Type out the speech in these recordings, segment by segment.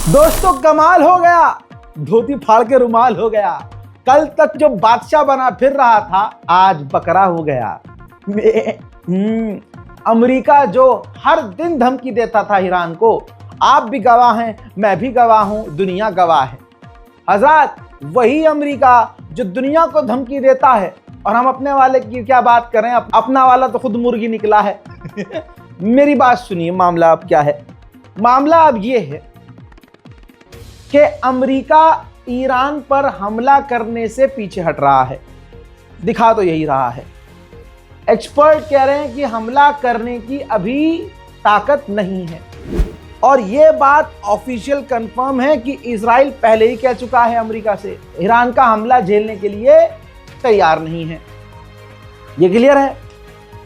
दोस्तों कमाल हो गया, धोती फाड़ के रुमाल हो गया। कल तक जो बादशाह बना फिर रहा था आज बकरा हो गया। अमेरिका जो हर दिन धमकी देता था ईरान को, आप भी गवाह हैं, मैं भी गवाह हूं, दुनिया गवाह है। हजरत वही अमेरिका जो दुनिया को धमकी देता है, और हम अपने वाले की क्या बात करें, अपना वाला तो खुद मुर्गी निकला है। मेरी बात सुनिए, मामला अब क्या है। मामला अब ये है कि अमेरिका ईरान पर हमला करने से पीछे हट रहा है। दिखा तो यही रहा है। एक्सपर्ट कह रहे हैं कि हमला करने की अभी ताकत नहीं है, और यह बात ऑफिशियल कंफर्म है कि इजराइल पहले ही कह चुका है अमेरिका से, ईरान का हमला झेलने के लिए तैयार नहीं है। यह क्लियर है।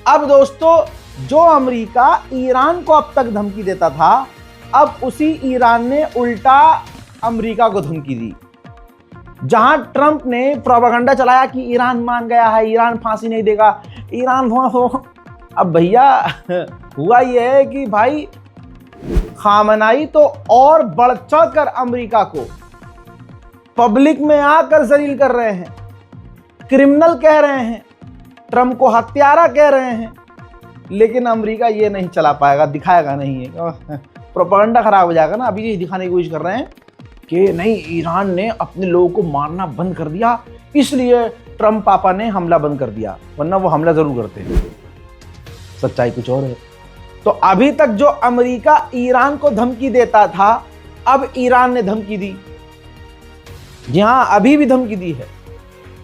अब दोस्तों, जो अमेरिका ईरान को अब तक धमकी देता था, अब उसी ईरान ने उल्टा अमेरिका को धमकी दी। जहां ट्रंप ने प्रोपेगेंडा चलाया कि ईरान मान गया है, ईरान फांसी नहीं देगा, ईरान हो। अब भैया हुआ यह है कि भाई खामनाई तो और बढ़ चढ़कर अमेरिका को पब्लिक में आकर जलील कर रहे हैं, क्रिमिनल कह रहे हैं, ट्रंप को हत्यारा कह रहे हैं। लेकिन अमेरिका ये नहीं चला पाएगा, दिखाएगा नहीं है। प्रोपेगेंडा खराब हो जाएगा ना। अभी ये दिखाने की कोशिश कर रहे हैं कि नहीं, ईरान ने अपने लोगों को मारना बंद कर दिया, इसलिए ट्रंप पापा ने हमला बंद कर दिया, वरना वो हमला जरूर करते हैं। सच्चाई कुछ और है। तो अभी तक जो अमेरिका ईरान को धमकी देता था, अब ईरान ने धमकी दी। जी हाँ, अभी भी धमकी दी है।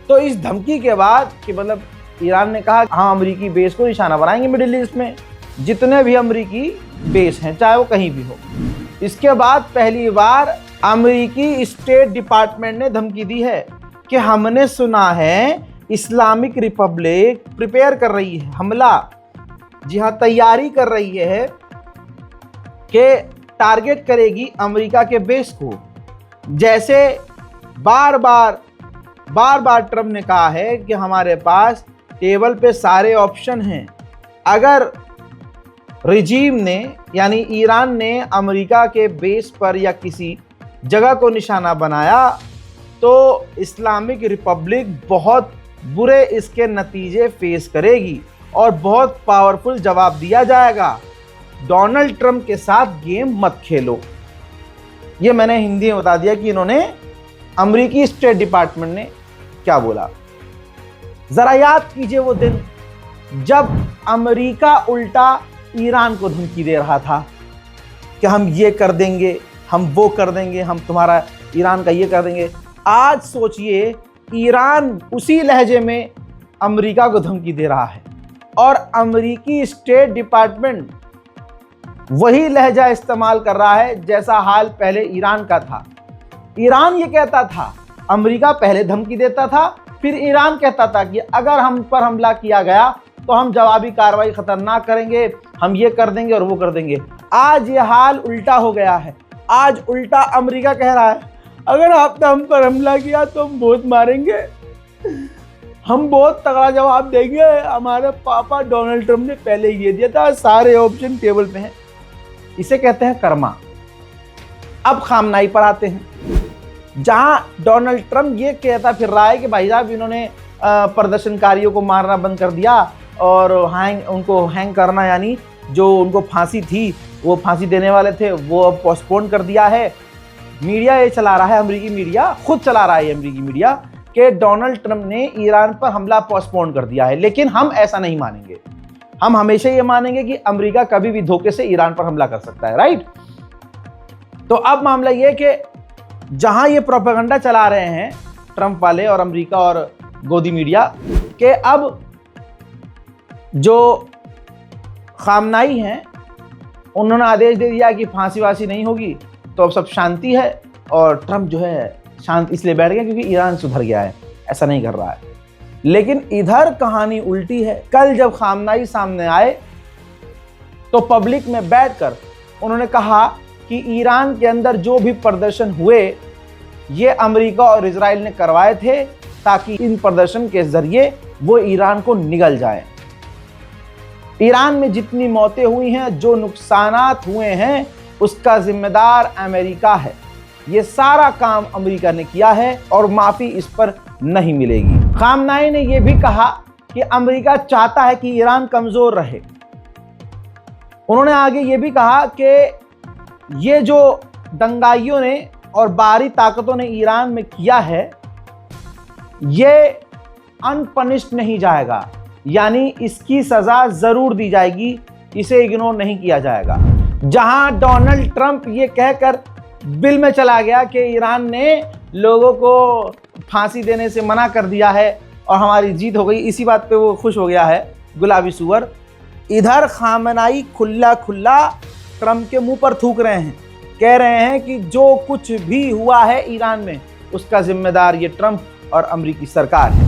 तो इस धमकी के बाद कि मतलब ईरान ने कहा हाँ, अमेरिकी बेस को निशाना बनाएंगे मिडिल ईस्ट में, जितने भी अमेरिकी बेस हैं, चाहे वो कहीं भी हो। इसके बाद पहली बार अमेरिकी स्टेट डिपार्टमेंट ने धमकी दी है कि हमने सुना है इस्लामिक रिपब्लिक प्रिपेयर कर रही है हमला। जी हाँ, तैयारी कर रही है कि टारगेट करेगी अमेरिका के बेस को। जैसे बार बार ट्रंप ने कहा है कि हमारे पास टेबल पे सारे ऑप्शन हैं। अगर रिजीम ने यानी ईरान ने अमेरिका के बेस पर या किसी जगह को निशाना बनाया, तो इस्लामिक रिपब्लिक बहुत बुरे इसके नतीजे फेस करेगी और बहुत पावरफुल जवाब दिया जाएगा। डोनाल्ड ट्रंप के साथ गेम मत खेलो। ये मैंने हिंदी में बता दिया कि इन्होंने, अमेरिकी स्टेट डिपार्टमेंट ने क्या बोला। जरा याद कीजिए वो दिन जब अमेरिका उल्टा ईरान को धमकी दे रहा था कि हम ये कर देंगे, हम वो कर देंगे, हम तुम्हारा ईरान का ये कर देंगे। आज सोचिए, ईरान उसी लहजे में अमेरिका को धमकी दे रहा है, और अमेरिकी स्टेट डिपार्टमेंट वही लहजा इस्तेमाल कर रहा है जैसा हाल पहले ईरान का था। ईरान ये कहता था, अमेरिका पहले धमकी देता था, फिर ईरान कहता था कि अगर हम पर हमला किया गया तो हम जवाबी कार्रवाई खतरनाक करेंगे, हम ये कर देंगे और वो कर देंगे। आज ये हाल उल्टा हो गया है। आज उल्टा अमेरिका कह रहा है, अगर आपने हम पर हमला किया तो हम बहुत मारेंगे, हम बहुत तगड़ा जवाब देंगे। हमारे पापा डोनाल्ड ट्रंप ने पहले ही ये दिया था, सारे ऑप्शन टेबल पे हैं। इसे कहते हैं कर्मा। अब खामनाई पर आते हैं, जहां डोनाल्ड ट्रंप ये कहता फिर रहा है कि भाई साहब इन्होंने प्रदर्शनकारियों को मारना बंद कर दिया, और उनको हैंग करना, यानी जो उनको फांसी थी, वो फांसी देने वाले थे, वो अब पोस्टपोन कर दिया है। मीडिया ये चला रहा है, अमेरिकी मीडिया खुद चला रहा है, अमेरिकी मीडिया, कि डोनाल्ड ट्रंप ने ईरान पर हमला पोस्टपोन कर दिया है। लेकिन हम ऐसा नहीं मानेंगे। हम हमेशा ये मानेंगे कि अमेरिका कभी भी धोखे से ईरान पर हमला कर सकता है, राइट। तो अब मामला ये कि जहां ये प्रोपेगेंडा चला रहे हैं ट्रंप वाले और अमेरिका और गोदी मीडिया, के अब जो खामनाई हैं उन्होंने आदेश दे दिया कि फांसी वासी नहीं होगी, तो अब सब शांति है। और ट्रंप जो है शांत इसलिए बैठ गया क्योंकि ईरान सुधर गया है, ऐसा नहीं कर रहा है। लेकिन इधर कहानी उल्टी है। कल जब खामनाई सामने आए तो पब्लिक में बैठकर उन्होंने कहा कि ईरान के अंदर जो भी प्रदर्शन हुए, ये अमेरिका और इजराइल ने करवाए थे, ताकि इन प्रदर्शन के जरिए वो ईरान को निगल जाए। ईरान में जितनी मौतें हुई हैं, जो नुकसानात हुए हैं, उसका जिम्मेदार अमेरिका है। ये सारा काम अमेरिका ने किया है और माफी इस पर नहीं मिलेगी। खामनाई ने यह भी कहा कि अमेरिका चाहता है कि ईरान कमजोर रहे। उन्होंने आगे ये भी कहा कि ये जो दंगाइयों ने और बाहरी ताकतों ने ईरान में किया है, ये अनपनिश्ड नहीं जाएगा, यानी इसकी सजा जरूर दी जाएगी, इसे इग्नोर नहीं किया जाएगा। जहां डोनाल्ड ट्रंप ये कहकर बिल में चला गया कि ईरान ने लोगों को फांसी देने से मना कर दिया है और हमारी जीत हो गई, इसी बात पे वो खुश हो गया है गुलाबी सुअर। इधर खामनाई खुल्ला खुल्ला ट्रंप के मुंह पर थूक रहे हैं, कह रहे हैं कि जो कुछ भी हुआ है ईरान में उसका जिम्मेदार ये ट्रंप और अमेरिकी सरकार है।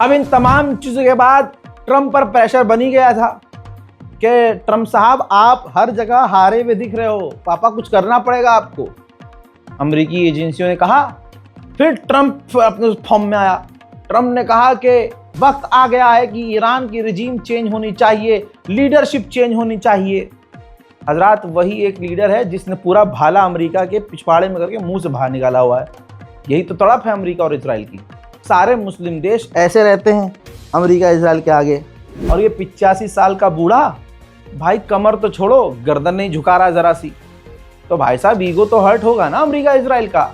अब इन तमाम चीज़ों के बाद ट्रंप पर प्रेशर बनी गया था कि ट्रंप साहब आप हर जगह हारे हुए दिख रहे हो, पापा कुछ करना पड़ेगा आपको। अमेरिकी एजेंसियों ने कहा। फिर ट्रंप अपने फॉर्म में आया। ट्रंप ने कहा कि वक्त आ गया है कि ईरान की रिजीम चेंज होनी चाहिए, लीडरशिप चेंज होनी चाहिए। हजरात, वही एक लीडर है जिसने पूरा भाला अमेरिका के पिछवाड़े में करके मुंह से बाहर निकाला हुआ है। यही तो तड़प है अमेरिका और इजराइल की। सारे मुस्लिम देश ऐसे रहते हैं अमेरिका इजराइल के आगे, और ये 85 साल का बूढ़ा भाई कमर तो छोड़ो, गर्दन नहीं झुका रहा जरा सी, तो भाई साहब ईगो तो हर्ट होगा ना अमेरिका इजराइल का।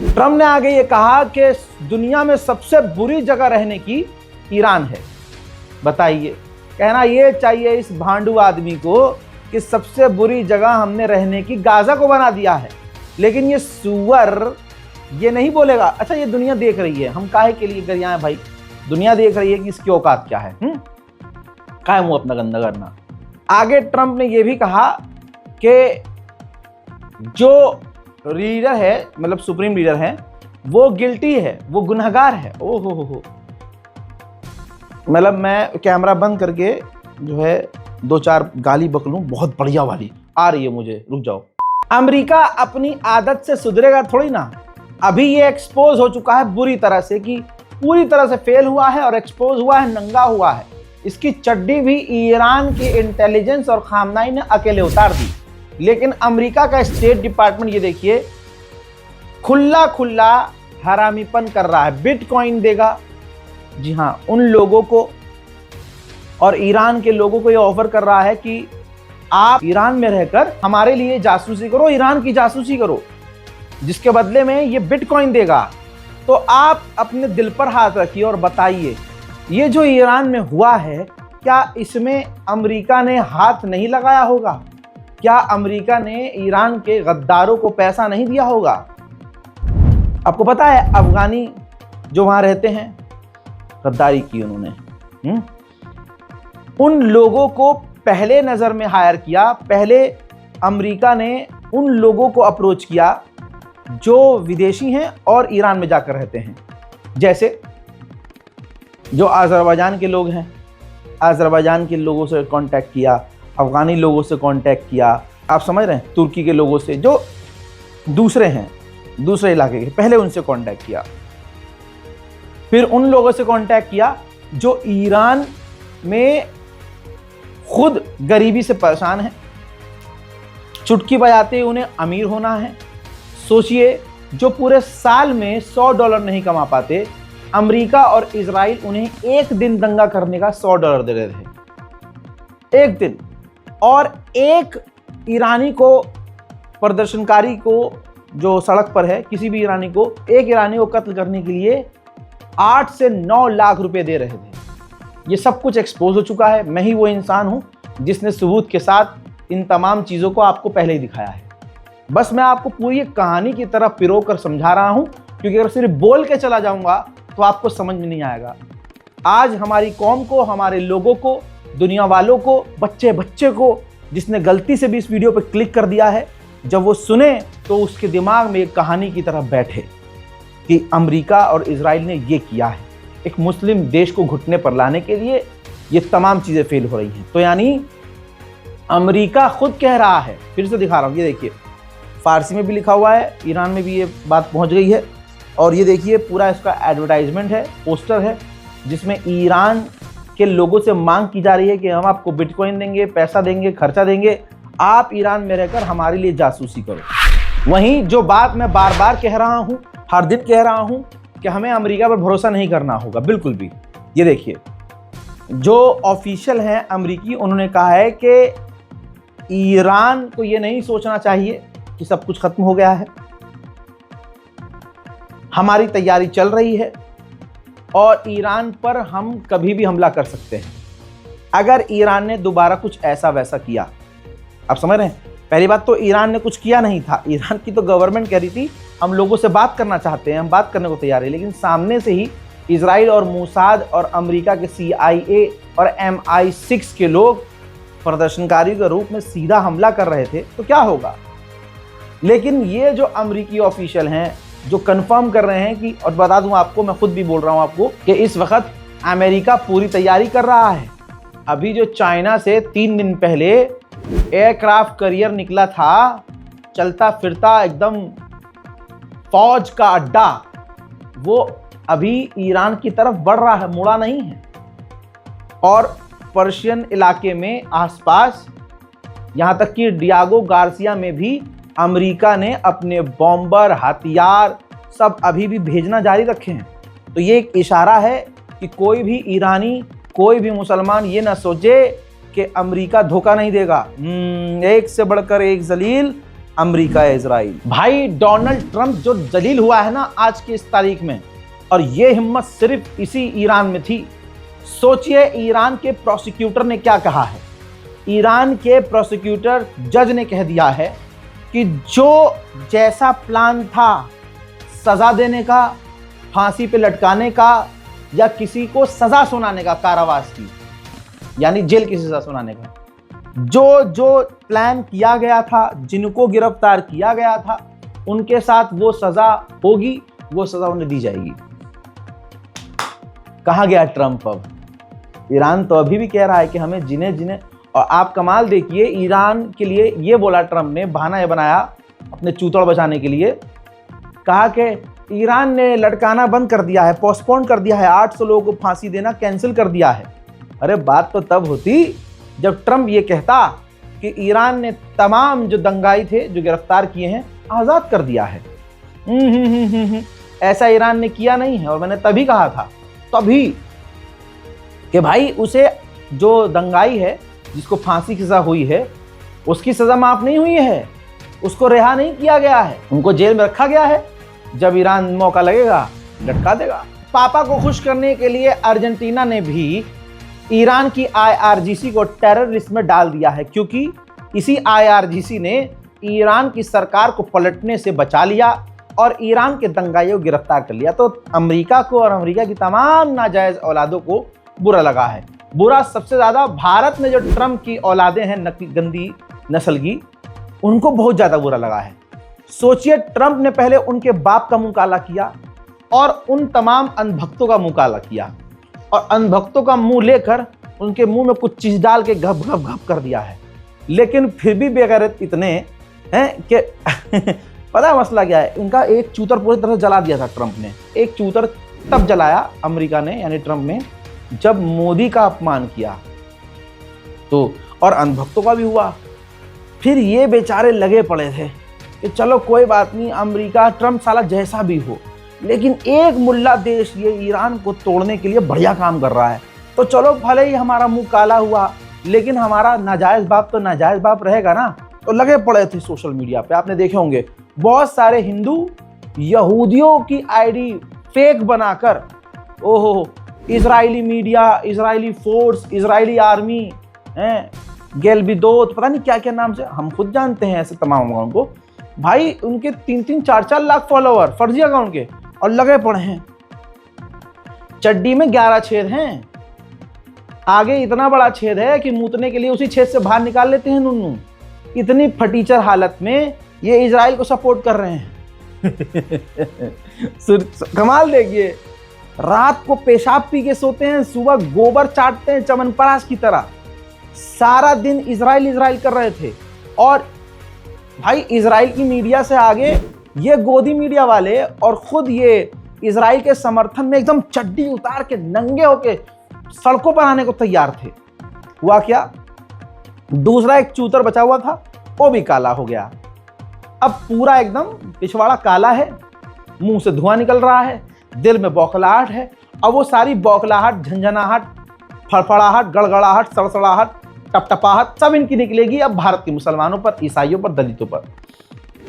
ट्रंप ने आगे ये कहा कि दुनिया में सबसे बुरी जगह रहने की ईरान है। बताइए, कहना ये चाहिए इस भांडू आदमी को कि सबसे बुरी जगह हमने रहने की गाजा को बना दिया है। लेकिन ये सुअर ये नहीं बोलेगा, अच्छा ये दुनिया देख रही है, हम काहे के लिए गरियाएं भाई, दुनिया देख रही है कि इसकी औकात क्या है, काहे मुंह अपना गंदा करना। आगे ट्रंप ने यह भी कहा कि जो लीडर है, मतलब सुप्रीम लीडर है, वो गिल्टी है, वो गुनहगार है। ओहो हो, मतलब मैं कैमरा बंद करके जो है 2-4 गाली बक लूं, बहुत बढ़िया वाली आ रही है मुझे, रुक जाओ। अमेरिका अपनी आदत से सुधरेगा थोड़ी ना। अभी ये एक्सपोज हो चुका है बुरी तरह से कि पूरी तरह से फेल हुआ है और एक्सपोज हुआ है, नंगा हुआ है। इसकी चड्डी भी ईरान की इंटेलिजेंस और खामनाई ने अकेले उतार दी। लेकिन अमेरिका का स्टेट डिपार्टमेंट ये देखिए खुल्ला खुल्ला हरामीपन कर रहा है, बिटकॉइन देगा, जी हाँ, उन लोगों को और ईरान के लोगों को ये ऑफर कर रहा है कि आप ईरान में रहकर हमारे लिए जासूसी करो, ईरान की जासूसी करो, जिसके बदले में ये बिटकॉइन देगा। तो आप अपने दिल पर हाथ रखिए और बताइए, ये जो ईरान में हुआ है, क्या इसमें अमेरिका ने हाथ नहीं लगाया होगा? क्या अमेरिका ने ईरान के गद्दारों को पैसा नहीं दिया होगा? आपको पता है अफगानी जो वहां रहते हैं, गद्दारी की उन्होंने, उन लोगों को पहले नजर में हायर किया। पहले अमेरिका ने उन लोगों को अप्रोच किया जो विदेशी हैं और ईरान में जाकर रहते हैं। जैसे जो अज़रबैजान के लोग हैं, अज़रबैजान के लोगों से कांटेक्ट किया, अफगानी लोगों से कांटेक्ट किया, आप समझ रहे हैं, तुर्की के लोगों से, जो दूसरे हैं, दूसरे इलाके के, पहले उनसे कांटेक्ट किया। फिर उन लोगों से कांटेक्ट किया जो ईरान में खुद गरीबी से परेशान है, चुटकी बजाते उन्हें अमीर होना है। सोचिए, जो पूरे साल में $100 नहीं कमा पाते, अमेरिका और इजराइल उन्हें एक दिन दंगा करने का $100 दे रहे थे, एक दिन। और एक ईरानी को, प्रदर्शनकारी को जो सड़क पर है, किसी भी ईरानी को, एक ईरानी को कत्ल करने के लिए 8 से 9 लाख रुपए दे रहे थे। ये सब कुछ एक्सपोज हो चुका है। मैं ही वो इंसान हूं जिसने सबूत के साथ इन तमाम चीज़ों को आपको पहले ही दिखाया है। बस मैं आपको पूरी एक कहानी की तरह पिरो कर समझा रहा हूं, क्योंकि अगर सिर्फ बोल के चला जाऊंगा तो आपको समझ में नहीं आएगा। आज हमारी कौम को, हमारे लोगों को, दुनिया वालों को, बच्चे बच्चे को जिसने गलती से भी इस वीडियो पर क्लिक कर दिया है, जब वो सुने तो उसके दिमाग में एक कहानी की तरह बैठे कि अमेरिका और इजराइल ने ये किया है। एक मुस्लिम देश को घुटने पर लाने के लिए ये तमाम चीज़ें फेल हो रही हैं। तो यानी अमेरिका खुद कह रहा है, फिर से दिखा रहा हूँ, ये देखिए फारसी में भी लिखा हुआ है, ईरान में भी ये बात पहुँच गई है। और ये देखिए पूरा इसका एडवर्टाइजमेंट है, पोस्टर है, जिसमें ईरान के लोगों से मांग की जा रही है कि हम आपको बिटकॉइन देंगे, पैसा देंगे, खर्चा देंगे, आप ईरान में रहकर हमारे लिए जासूसी करो। वहीं जो बात मैं बार बार कह रहा हूं, हर दिन कह रहा हूं कि हमें अमेरिका पर भरोसा नहीं करना होगा, बिल्कुल भी। ये देखिए जो ऑफिशियल हैं अमेरिकी, उन्होंने कहा है कि ईरान को ये नहीं सोचना चाहिए कि सब कुछ खत्म हो गया है, हमारी तैयारी चल रही है और ईरान पर हम कभी भी हमला कर सकते हैं अगर ईरान ने दोबारा कुछ ऐसा वैसा किया। आप समझ रहे हैं? पहली बात तो ईरान ने कुछ किया नहीं था। ईरान की तो गवर्नमेंट कह रही थी हम लोगों से बात करना चाहते हैं, हम बात करने को तैयार है, लेकिन सामने से ही इजराइल और मोसाद और अमेरिका के CIA और MI6 के लोग प्रदर्शनकारियों के रूप में सीधा हमला कर रहे थे, तो क्या होगा। लेकिन ये जो अमेरिकी ऑफिशियल हैं जो कंफर्म कर रहे हैं कि, और बता दूं आपको, मैं खुद भी बोल रहा हूं आपको कि इस वक्त अमेरिका पूरी तैयारी कर रहा है। अभी जो चाइना से 3 दिन पहले एयरक्राफ्ट कैरियर निकला था, चलता फिरता एकदम फौज का अड्डा, वो अभी ईरान की तरफ बढ़ रहा है, मुड़ा नहीं है। और पर्शियन इलाके में आसपास, यहां तक कि डियागो गार्सिया में भी अमेरिका ने अपने बॉम्बर, हथियार सब अभी भी भेजना जारी रखे हैं। तो ये एक इशारा है कि कोई भी ईरानी, कोई भी मुसलमान ये ना सोचे कि अमेरिका धोखा नहीं देगा। एक से बढ़कर एक जलील अमेरिका है, इजराइल। भाई डोनाल्ड ट्रंप जो जलील हुआ है ना आज की इस तारीख में, और ये हिम्मत सिर्फ इसी ईरान में थी। सोचिए ईरान के प्रोसिक्यूटर ने क्या कहा है। ईरान के प्रोसिक्यूटर जज ने कह दिया है कि जो जैसा प्लान था सजा देने का, फांसी पे लटकाने का या किसी को सजा सुनाने का, कारावास की यानी जेल की सजा सुनाने का, जो प्लान किया गया था, जिनको गिरफ्तार किया गया था, उनके साथ वो सजा होगी, वो सजा उन्हें दी जाएगी। कहाँ गया ट्रंप अब? ईरान तो अभी भी कह रहा है कि हमें जिन्हें और आप कमाल देखिए, ईरान के लिए ये बोला ट्रंप ने, बहाना ये बनाया अपने चूतड़ बचाने के लिए, कहा कि ईरान ने लटकाना बंद कर दिया है, पोस्टपोन कर दिया है, 800 लोगों को फांसी देना कैंसिल कर दिया है। अरे बात तो तब होती जब ट्रंप ये कहता कि ईरान ने तमाम जो दंगाई थे, जो गिरफ्तार किए हैं, आज़ाद कर दिया है। ऐसा ईरान ने किया नहीं है। और मैंने तभी कहा था, तभी, कि भाई उसे जो दंगाई है, जिसको फांसी की सजा हुई है, उसकी सजा माफ नहीं हुई है, उसको रिहा नहीं किया गया है, उनको जेल में रखा गया है। जब ईरान मौका लगेगा लटका देगा। पापा को खुश करने के लिए अर्जेंटीना ने भी ईरान की IRGC को टेरर लिस्ट में डाल दिया है, क्योंकि इसी IRGC ने ईरान की सरकार को पलटने से बचा लिया और ईरान के दंगाइयों को गिरफ्तार कर लिया। तो अमेरिका को और अमेरिका की तमाम नाजायज औलादों को बुरा लगा है। बुरा सबसे ज्यादा भारत में जो ट्रंप की औलादें हैं, गंदी नस्ल की, उनको बहुत ज्यादा बुरा लगा है। सोचिए, ट्रंप ने पहले उनके बाप का मुंह काला किया और उन तमाम अंधभक्तों का मुंह काला किया, और अंधभक्तों का मुंह लेकर उनके मुंह में कुछ चीज डाल के घप घप घप कर दिया है। लेकिन फिर भी बेगैरत इतने हैं कि पता है मसला क्या है, इनका एक चूतर पूरी तरह जला दिया था ट्रंप ने। एक चूतर तब जलाया अमेरिका ने, यानी ट्रंप ने, जब मोदी का अपमान किया तो, और अंधभक्तों का भी हुआ। फिर ये बेचारे लगे पड़े थे कि चलो कोई बात नहीं, अमेरिका, ट्रंप साला जैसा भी हो, लेकिन एक मुल्ला देश ये ईरान को तोड़ने के लिए बढ़िया काम कर रहा है, तो चलो भले ही हमारा मुंह काला हुआ, लेकिन हमारा नाजायज बाप तो नाजायज बाप रहेगा ना। तो लगे पड़े थे सोशल मीडिया पे, आपने देखे होंगे बहुत सारे हिंदू यहूदियों की आईडी फेक बनाकर ओहो, Israeli media, Israeli force, Israeli army, गेलबिदोत, पता नहीं क्या क्या नाम से, हम खुद जानते हैं ऐसे तमाम अकाउंट को। भाई उनके 3-3, 4-4 लाख फॉलोवर फर्जी अकाउंट के, और लगे पड़े हैं। चड्डी में 11 छेद हैं, आगे इतना बड़ा छेद है कि मूतने के लिए उसी छेद से बाहर निकाल लेते हैं नुन्नू। इतनी फटीचर हालत में ये इजराइल को सपोर्ट कर रहे हैं। कमाल देखिए, रात को पेशाब पी के सोते हैं, सुबह गोबर चाटते हैं चमनप्राश की तरह। सारा दिन इजराइल इजराइल कर रहे थे। और भाई इजराइल की मीडिया से आगे ये गोदी मीडिया वाले और खुद ये इजराइल के समर्थन में एकदम चड्डी उतार के नंगे होके सड़कों पर आने को तैयार थे। हुआ क्या, दूसरा एक चूतर बचा हुआ था, वो भी काला हो गया। अब पूरा एकदम पिछवाड़ा काला है, मुंह से धुआं निकल रहा है, दिल में बौखलाहट है। अब वो सारी बौखलाहट, झंझनाहट, फड़फड़ाहट, गड़गड़ाहट, सड़सड़ाहट, टपटपाहट सब इनकी निकलेगी अब भारत के मुसलमानों पर, ईसाइयों पर, दलितों पर।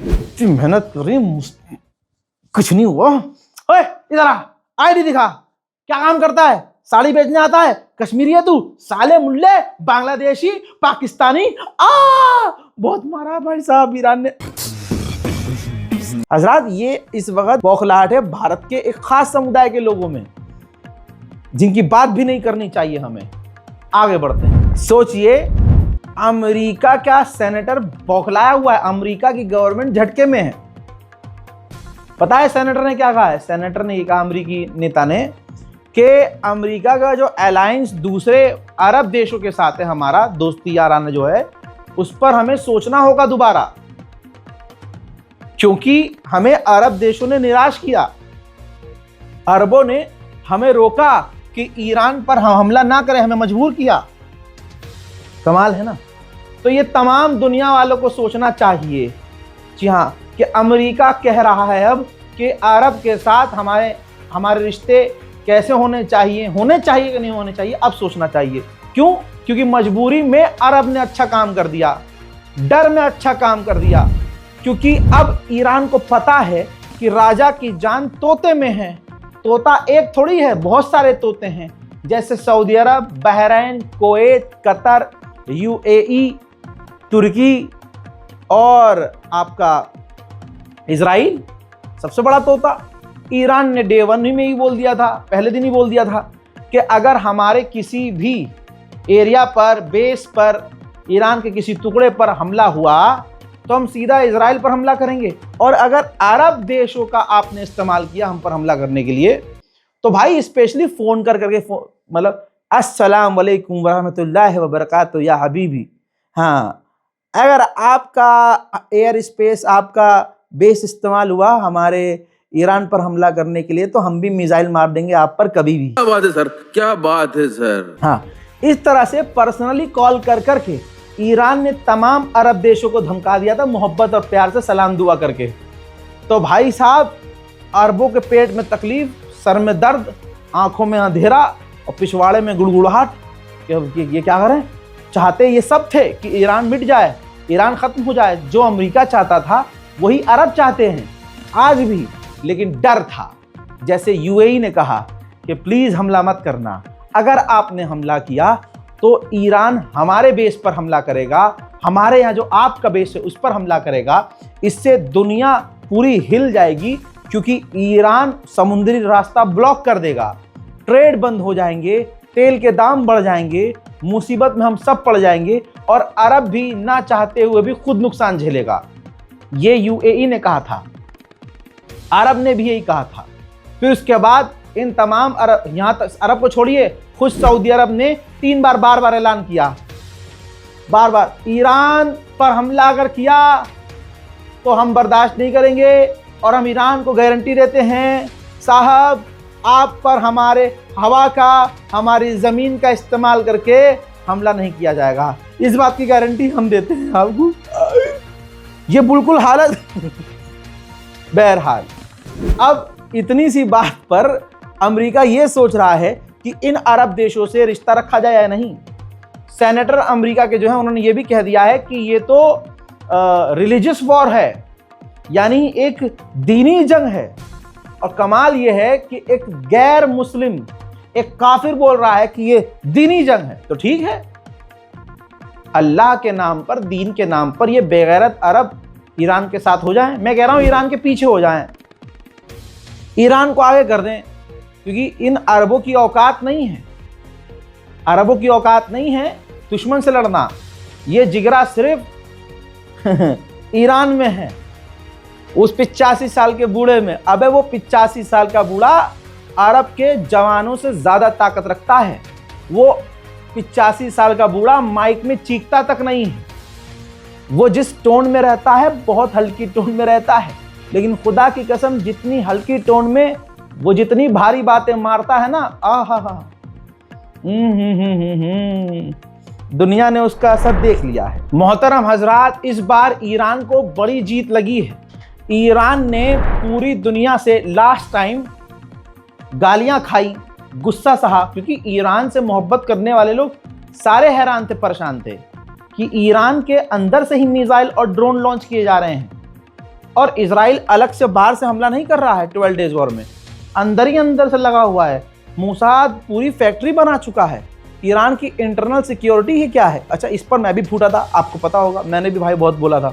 इतनी मेहनत कर रही, कुछ नहीं हुआ। ओए इधर आ, आईडी दिखा, क्या काम करता है? साड़ी बेचने आता है? कश्मीरी है तू? साले मुल्ले, बांग्लादेशी, पाकिस्तानी। बहुत मारा भाई साहब ईरान ने। हजरात, ये इस वक्त बौखलाहट है भारत के एक खास समुदाय के लोगों में, जिनकी बात भी नहीं करनी चाहिए हमें। आगे बढ़ते हैं। सोचिए, अमेरिका का सेनेटर बौखलाया हुआ है, अमेरिका की गवर्नमेंट झटके में है। पता है सेनेटर ने क्या कहा है? सेनेटर ने ये कहा, अमेरिकी नेता ने, कि अमेरिका का जो अलायंस दूसरे अरब देशों के साथ है, हमारा दोस्ती याराना जो है, उस पर हमें सोचना होगा दोबारा, क्योंकि हमें अरब देशों ने निराश किया। अरबों ने हमें रोका कि ईरान पर हम हमला ना करें, हमें मजबूर किया। कमाल है ना। तो ये तमाम दुनिया वालों को सोचना चाहिए, जी हाँ, कि अमेरिका कह रहा है अब कि अरब के साथ हमारे रिश्ते कैसे होने चाहिए कि नहीं होने चाहिए, अब सोचना चाहिए। क्यों? क्योंकि मजबूरी में अरब ने अच्छा काम कर दिया, डर में अच्छा काम कर दिया, क्योंकि अब ईरान को पता है कि राजा की जान तोते में है। तोता एक थोड़ी है, बहुत सारे तोते हैं, जैसे सऊदी अरब, बहरीन, कुवैत, कतर, यूएई, तुर्की और आपका इजराइल सबसे बड़ा तोता। ईरान ने डे 1 में ही बोल दिया था, पहले दिन ही बोल दिया था कि अगर हमारे किसी भी एरिया पर, बेस पर, ईरान के किसी टुकड़े पर हमला हुआ तो हम सीधा इजराइल पर हमला करेंगे। और अगर अरब देशों का आपने इस्तेमाल किया हम पर हमला करने के लिए, तो भाई स्पेशली फोन करके मतलब अस्सलाम वालेकुम वरहमतुल्लाहि वबरकातुहू या हबीबी, हाँ, अगर आपका एयर स्पेस, आपका बेस इस्तेमाल हुआ हमारे ईरान पर हमला करने के लिए, तो हम भी मिसाइल मार देंगे आप पर कभी भी। क्या बात है सर, क्या बात है सर। हाँ, इस तरह से पर्सनली कॉल करके ईरान ने तमाम अरब देशों को धमका दिया था, मोहब्बत और प्यार से सलाम दुआ करके। तो भाई साहब, अरबों के पेट में तकलीफ, सर में दर्द, आंखों में अंधेरा और पिछवाड़े में गुड़गुड़ाहट, ये क्या करें। चाहते ये सब थे कि ईरान मिट जाए, ईरान खत्म हो जाए। जो अमेरिका चाहता था वही अरब चाहते हैं आज भी, लेकिन डर था। जैसे यूएई ने कहा कि प्लीज हमला मत करना, अगर आपने हमला किया तो ईरान हमारे बेस पर हमला करेगा, हमारे यहाँ जो आपका बेस है उस पर हमला करेगा। इससे दुनिया पूरी हिल जाएगी, क्योंकि ईरान समुद्री रास्ता ब्लॉक कर देगा, ट्रेड बंद हो जाएंगे, तेल के दाम बढ़ जाएंगे, मुसीबत में हम सब पड़ जाएंगे, और अरब भी ना चाहते हुए भी खुद नुकसान झेलेगा। ये यूएई ने कहा था, अरब ने भी यही कहा था। फिर उसके बाद इन तमाम अरब, यहाँ तक अरब को छोड़िए, खुद सऊदी अरब ने 3 बार ऐलान किया, बार ईरान पर हमला अगर किया तो हम बर्दाश्त नहीं करेंगे, और हम ईरान को गारंटी देते हैं साहब, आप पर हमारे हवा का, हमारी ज़मीन का इस्तेमाल करके हमला नहीं किया जाएगा। इस बात की गारंटी हम देते हैं आपको। ये बिल्कुल हालत। बहरहाल, अब इतनी सी बात पर अमेरिका ये सोच रहा है कि इन अरब देशों से रिश्ता रखा जाए या नहीं। सेनेटर अमेरिका के जो है, उन्होंने ये भी कह दिया है कि ये तो रिलीजियस वॉर है, यानी एक दीनी जंग है, और कमाल ये है कि एक गैर मुस्लिम, एक काफिर बोल रहा है कि ये दीनी जंग है। तो ठीक है, अल्लाह के नाम पर, दीन के नाम पर ये बेगैरत अरब ईरान के साथ हो जाएं। मैं कह रहा हूं ईरान के पीछे हो जाएं, ईरान को आगे कर दें, क्योंकि इन अरबों की औकात नहीं है, अरबों की औकात नहीं है दुश्मन से लड़ना। ये जिगरा सिर्फ ईरान में है, उस 85 साल के बूढ़े में। अबे वो 85 साल का बूढ़ा अरब के जवानों से ज्यादा ताकत रखता है। वो 85 साल का बूढ़ा माइक में चीखता तक नहीं है, वो जिस टोन में रहता है बहुत हल्की टोन में रहता है, लेकिन खुदा की कसम जितनी हल्की टोन में वो जितनी भारी बातें मारता है ना, आहा, दुनिया ने उसका असर देख लिया है। मोहतरम हजरात, इस बार ईरान को बड़ी जीत लगी है। ईरान ने पूरी दुनिया से लास्ट टाइम गालियां खाई, गुस्सा सहा, क्योंकि ईरान से मोहब्बत करने वाले लोग सारे हैरान थे, परेशान थे कि ईरान के अंदर से ही मिसाइल और ड्रोन लॉन्च किए जा रहे हैं, और इजराइल अलग से बाहर से हमला नहीं कर रहा है 12 डेज वॉर में, अंदर ही अंदर से लगा हुआ है। मोसाद पूरी फैक्ट्री बना चुका है। ईरान की इंटरनल सिक्योरिटी ही क्या है। अच्छा, इस पर मैं भी फूटा था, आपको पता होगा, मैंने भी भाई बहुत बोला था,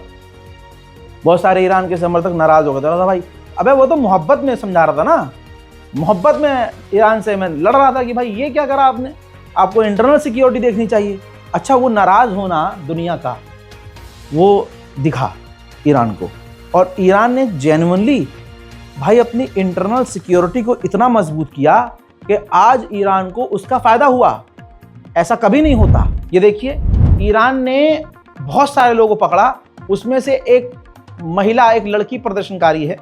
बहुत सारे ईरान के समर्थक नाराज हो गए थे। भाई अबे वो तो मोहब्बत में समझा रहा था ना, मोहब्बत में ईरान से मैं लड़ रहा था कि भाई ये क्या करा आपने, आपको इंटरनल सिक्योरिटी देखनी चाहिए। अच्छा, वो नाराज होना दुनिया का वो दिखा ईरान को, और ईरान ने जेन्युइनली भाई अपनी इंटरनल सिक्योरिटी को इतना मजबूत किया कि आज ईरान को उसका फायदा हुआ। ऐसा कभी नहीं होता। ये देखिए, ईरान ने बहुत सारे लोगों को पकड़ा, उसमें से एक महिला, एक लड़की प्रदर्शनकारी है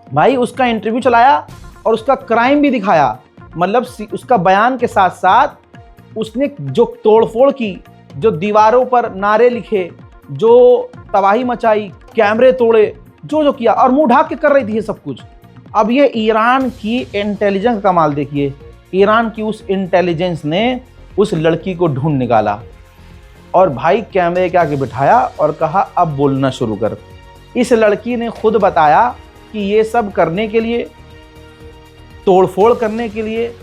भाई, उसका इंटरव्यू चलाया और उसका क्राइम भी दिखाया। मतलब उसका बयान के साथ साथ उसने जो तोड़फोड़ की, जो दीवारों पर नारे लिखे, जो तबाही मचाई, कैमरे तोड़े, जो किया, और मुंह ढाक के कर रही थी ये सब कुछ। अब ये ईरान की इंटेलिजेंस का कमाल देखिए, ईरान की उस इंटेलिजेंस ने उस लड़की को ढूंढ निकाला और भाई कैमरे के आगे बिठाया और कहा अब बोलना शुरू कर। इस लड़की ने खुद बताया कि ये सब करने के लिए, तोड़फोड़ करने के लिए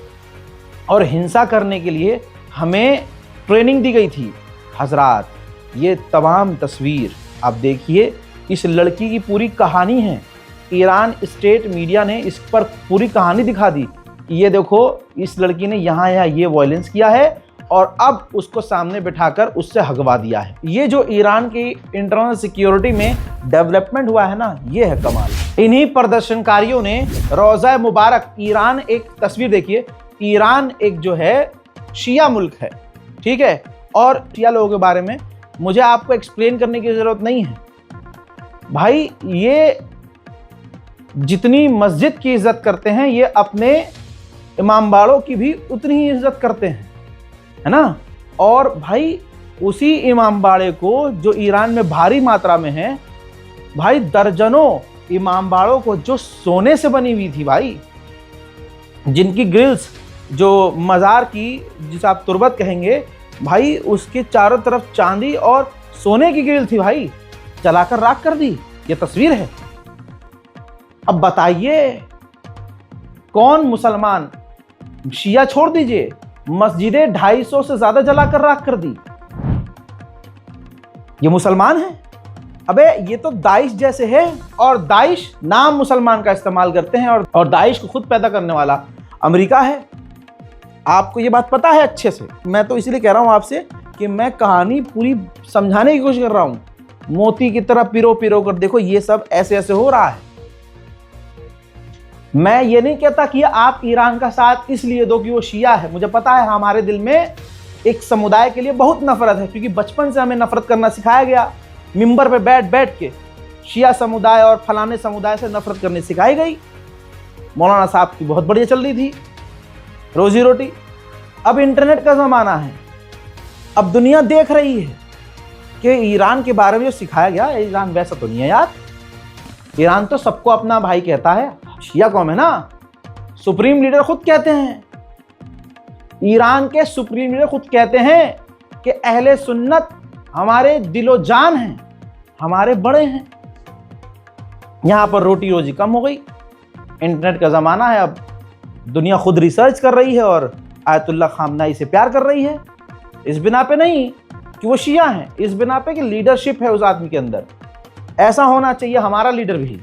और हिंसा करने के लिए हमें ट्रेनिंग दी गई थी। हजरात, ये तमाम तस्वीर आप देखिए, इस लड़की की पूरी कहानी है। ईरान स्टेट मीडिया ने इस पर पूरी कहानी दिखा दी। ये देखो, इस लड़की ने यहाँ ये वायलेंस किया है और अब उसको सामने बिठाकर उससे हगवा दिया है। ये जो ईरान की इंटरनल सिक्योरिटी में डेवलपमेंट हुआ है ना, ये है कमाल। इन्हीं प्रदर्शनकारियों ने रोज़ा मुबारक, ईरान, एक तस्वीर देखिए, ईरान एक जो है शिया मुल्क है, ठीक है, और शिया लोगों के बारे में मुझे आपको एक्सप्लेन करने की जरूरत नहीं है भाई। ये जितनी मस्जिद की इज्जत करते हैं, ये अपने इमाम बाड़ों की भी उतनी ही इज्जत करते हैं, है ना। और भाई उसी इमाम बाड़े को जो ईरान में भारी मात्रा में है भाई, दर्जनों इमाम बाड़ों को जो सोने से बनी हुई थी भाई, जिनकी ग्रिल्स, जो मज़ार की, जिसे आप तुरबत कहेंगे भाई, उसके चारों तरफ चांदी और सोने की ग्रिल थी भाई, जलाकर राख कर दी। ये तस्वीर है। अब बताइए कौन मुसलमान, शिया छोड़ दीजिए, मस्जिदें 250 से ज्यादा जलाकर राख कर दी, ये मुसलमान है? अबे ये तो दाइश जैसे है, और दाइश नाम मुसलमान का इस्तेमाल करते हैं, और दाइश को खुद पैदा करने वाला अमेरिका है। आपको ये बात पता है अच्छे से। मैं तो इसीलिए कह रहा हूं आपसे कि मैं कहानी पूरी समझाने की कोशिश कर रहा हूं, मोती की तरह पिरो पिरो कर। देखो ये सब ऐसे ऐसे हो रहा है। मैं ये नहीं कहता कि आप ईरान का साथ इसलिए दो कि वो शिया है। मुझे पता है हमारे दिल में एक समुदाय के लिए बहुत नफरत है, क्योंकि बचपन से हमें नफरत करना सिखाया गया। मिंबर पे बैठ बैठ के शिया समुदाय और फलाने समुदाय से नफरत करनी सिखाई गई। मौलाना साहब की बहुत बढ़िया चल रही थी रोजी रोटी। अब इंटरनेट का ज़माना है, अब दुनिया देख रही है कि ईरान के बारे में जो सिखाया गया, ईरान वैसा तो नहीं है यार। ईरान तो सबको अपना भाई कहता है, शिया कौम है ना। सुप्रीम लीडर खुद कहते हैं, ईरान के सुप्रीम लीडर खुद कहते हैं कि अहले सुन्नत हमारे दिलो जान हैं, हमारे बड़े हैं। यहां पर रोटी रोजी कम हो गई, इंटरनेट का ज़माना है, अब दुनिया खुद रिसर्च कर रही है और आयतुल्लाह खामनाई से प्यार कर रही है। इस बिना पे नहीं कि वो शिया हैं, इस बिना पे कि लीडरशिप है उस आदमी के अंदर। ऐसा होना चाहिए हमारा लीडर भी।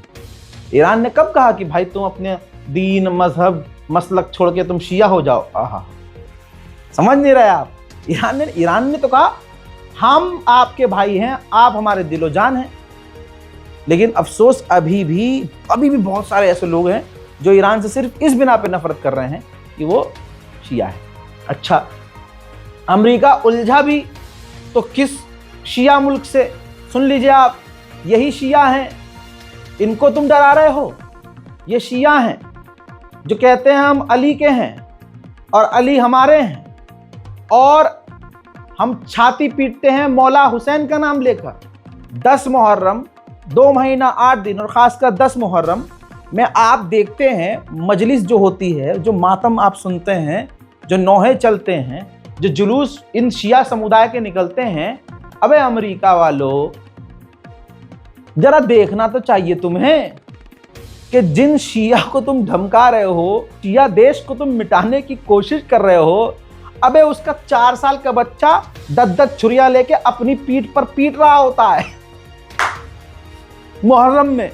ईरान ने कब कहा कि भाई तुम अपने दीन, मजहब, मसलक छोड़ के तुम शिया हो जाओ? आहा, समझ नहीं रहे आप। ईरान ने तो कहा हम आपके भाई हैं, आप हमारे दिलो जान हैं। लेकिन अफसोस अभी भी बहुत सारे ऐसे लोग हैं जो ईरान से सिर्फ इस बिना पे नफरत कर रहे हैं कि वो शिया है। अच्छा, अमेरिका उलझा भी तो किस शिया मुल्क से? सुन लीजिए आप, यही शिया हैं, इनको तुम डरा रहे हो। ये शिया हैं जो कहते हैं हम अली के हैं और अली हमारे हैं, और हम छाती पीटते हैं मौला हुसैन का नाम लेकर। 10 मुहर्रम 2 महीना 8 दिन और ख़ासकर 10 मुहर्रम में आप देखते हैं मजलिस जो होती है, जो मातम आप सुनते हैं, जो नौहे चलते हैं, जो जुलूस इन शिया समुदाय के निकलते हैं। अबे अमेरिका वालों, जरा देखना तो चाहिए तुम्हें कि जिन शिया को तुम धमका रहे हो, शिया देश को तुम मिटाने की कोशिश कर रहे हो, अबे उसका 4 साल का बच्चा 10 छुरियां लेके अपनी पीठ पर पीट रहा होता है मुहर्रम में।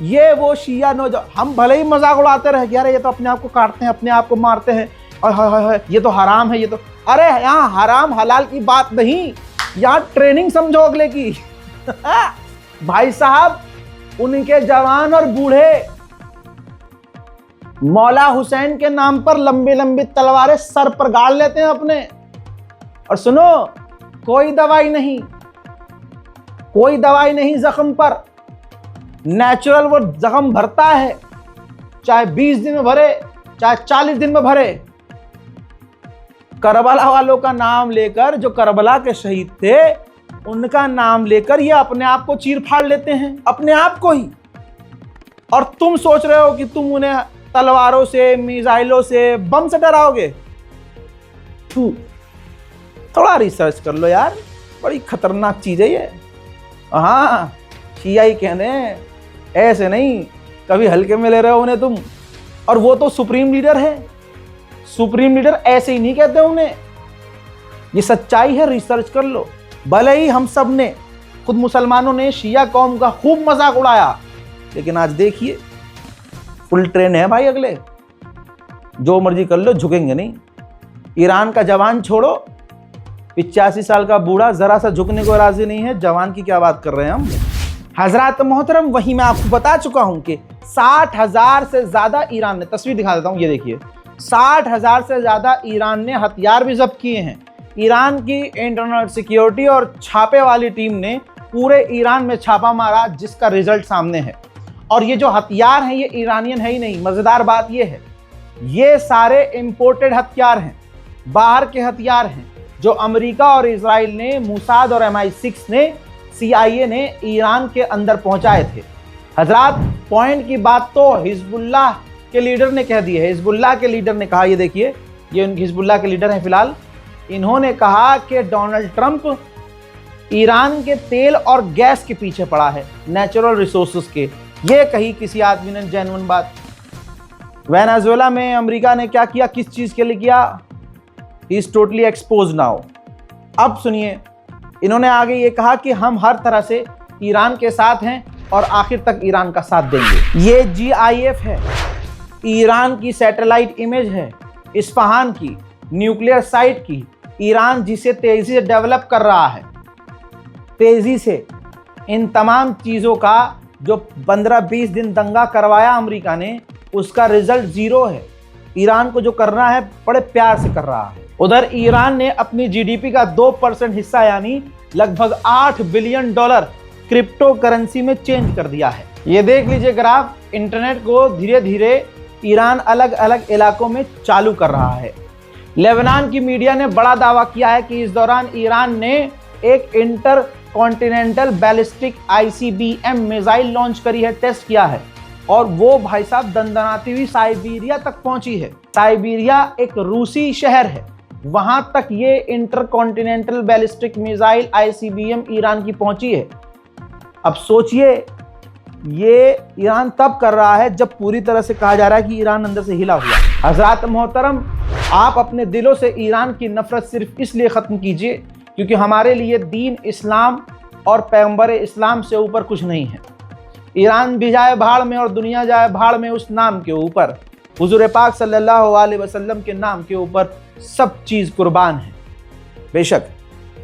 ये वो शिया नौजवान, हम भले ही मजाक उड़ाते रहे कि यार ये तो अपने आप को काटते हैं, अपने आप को मारते हैं, और हाय ये तो हराम है, ये तो। अरे यहाँ हराम हलाल की बात नहीं, यहाँ ट्रेनिंग समझो अगले की। भाई साहब, उनके जवान और बूढ़े मौला हुसैन के नाम पर लंबी लंबी तलवारें सर पर गाड़ लेते हैं अपने। और सुनो, कोई दवाई नहीं जख्म पर, नेचुरल वो जख्म भरता है, चाहे 20 दिन में भरे, चाहे 40 दिन में भरे। करबला वालों का नाम लेकर, जो करबला के शहीद थे, उनका नाम लेकर ये अपने आप को चीर फाड़ लेते हैं, अपने आप को ही। और तुम सोच रहे हो कि तुम उन्हें तलवारों से, मिसाइलों से, बम से डराओगे? थोड़ा रिसर्च कर लो यार, बड़ी खतरनाक चीज है ये। हाँ, शिया ही कहने, ऐसे नहीं कभी हल्के में ले रहे हो उन्हें तुम। और वो तो सुप्रीम लीडर है, सुप्रीम लीडर ऐसे ही नहीं कहते उन्हें। ये सच्चाई है, रिसर्च कर लो। भले ही हम सब ने, खुद मुसलमानों ने शिया कौम का खूब मजाक उड़ाया, लेकिन आज देखिए फुल ट्रेन है भाई। अगले जो मर्जी कर लो, झुकेंगे नहीं। ईरान का जवान छोड़ो, 85 साल का बूढ़ा जरा सा झुकने को राजी नहीं है। जवान की क्या बात कर रहे हैं हम। हजरात मोहतरम, वहीं मैं आपको बता चुका हूं कि 60,000 से ज्यादा ईरान ने, तस्वीर दिखा देता हूं, ये देखिए, 60,000 से ज्यादा ईरान ने हथियार भी जब्त किए हैं। ईरान की इंटरनल सिक्योरिटी और छापे वाली टीम ने पूरे ईरान में छापा मारा, जिसका रिजल्ट सामने है। और ये जो हथियार हैं, ये ईरानियन है ही नहीं। मजेदार बात ये है, ये सारे इंपोर्टेड हथियार हैं, बाहर के हथियार हैं, जो अमेरिका और इजराइल ने, मूसाद और MI6 ने, CIA ने ईरान के अंदर पहुंचाए थे। हजरात, पॉइंट की बात तो हिजबुल्लाह के लीडर ने कह दी है। हिजबुल्लाह के लीडर ने कहा, ये देखिए, ये हिजबुल्लाह के लीडर हैं फिलहाल। इन्होंने कहा कि डोनाल्ड ट्रंप ईरान के तेल और गैस के पीछे पड़ा है, नेचुरल रिसोर्सेज के। ये कही किसी आदमी ने जेन्युइन बात। वेनेजुएला में अमेरिका ने क्या किया, किस चीज के लिए किया? He is totally expose now. अब सुनिए, इन्होंने आगे ये कहा कि हम हर तरह से ईरान के साथ हैं और आखिर तक ईरान का साथ देंगे। ये GIF है, ईरान की सैटेलाइट इमेज है, इस्फहान की न्यूक्लियर साइट की। ईरान जिसे तेजी से डेवलप कर रहा है, तेजी से। इन तमाम चीज़ों का जो 15-20 दिन दंगा करवाया अमेरिका ने, उसका रिजल्ट 0 है। ईरान को जो करना है बड़े प्यार से कर रहा है। उधर ईरान ने अपनी GDP का 2% हिस्सा, यानी लगभग $8 बिलियन क्रिप्टो करेंसी में चेंज कर दिया है। ये देख लीजिए ग्राफ, इंटरनेट को धीरे धीरे ईरान अलग अलग इलाकों में चालू कर रहा है। लेबनान की मीडिया ने बड़ा दावा किया है कि इस दौरान ईरान ने एक inter continental ballistic ICBM missile launch करी है, टेस्ट किया है, और वो भाई साहब दंदनाती हुई साइबेरिया तक पहुंची है। साइबेरिया एक रूसी शहर है, वहां तक ये inter continental ballistic missile ICBM Iran की पहुंची है। अब सोचिए ये ईरान तब कर रहा है जब पूरी तरह से कहा जा रहा है कि ईरान अंदर से हिला हुआ है। हजरात मोहतरम, आप अपने दिलों से ईरान की नफरत सिर्फ इसलिए ख़त्म कीजिए क्योंकि हमारे लिए दीन इस्लाम और पैगंबर इस्लाम से ऊपर कुछ नहीं है। ईरान भी जाए भाड़ में और दुनिया जाए भाड़ में, उस नाम के ऊपर, हुजूर पाक सल्लल्लाहु अलैहि वसल्लम के नाम के ऊपर सब चीज़ कुर्बान है बेशक।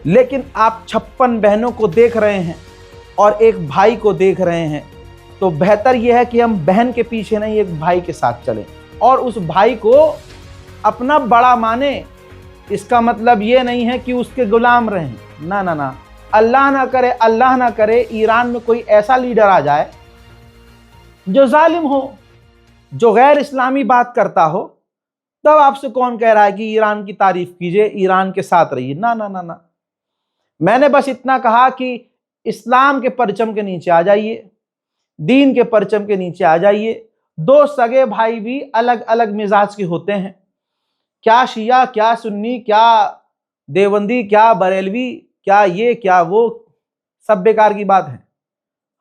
लेकिन आप 56 बहनों को देख रहे हैं और एक भाई को देख रहे हैं, तो बेहतर यह है कि हम बहन के पीछे नहीं, एक भाई के साथ चलें और उस भाई को अपना बड़ा माने। इसका मतलब ये नहीं है कि उसके गुलाम रहें, ना ना ना, अल्लाह ना करे ईरान में कोई ऐसा लीडर आ जाए जो जालिम हो, जो गैर इस्लामी बात करता हो, तब आपसे कौन कह रहा है कि ईरान की तारीफ कीजिए, ईरान के साथ रहिए। ना ना ना ना, मैंने बस इतना कहा कि इस्लाम के परचम के नीचे आ जाइए, दीन के परचम के नीचे आ जाइए। दो सगे भाई भी अलग अलग मिजाज के होते हैं, क्या शिया, क्या सुन्नी, क्या देवबंदी, क्या बरेलवी, क्या ये क्या वो, सब बेकार की बात है।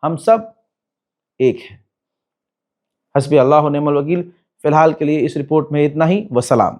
हम सब एक हैं। हस्बी अल्लाह व निअमल वकील। फिलहाल के लिए इस रिपोर्ट में इतना ही। वसलाम।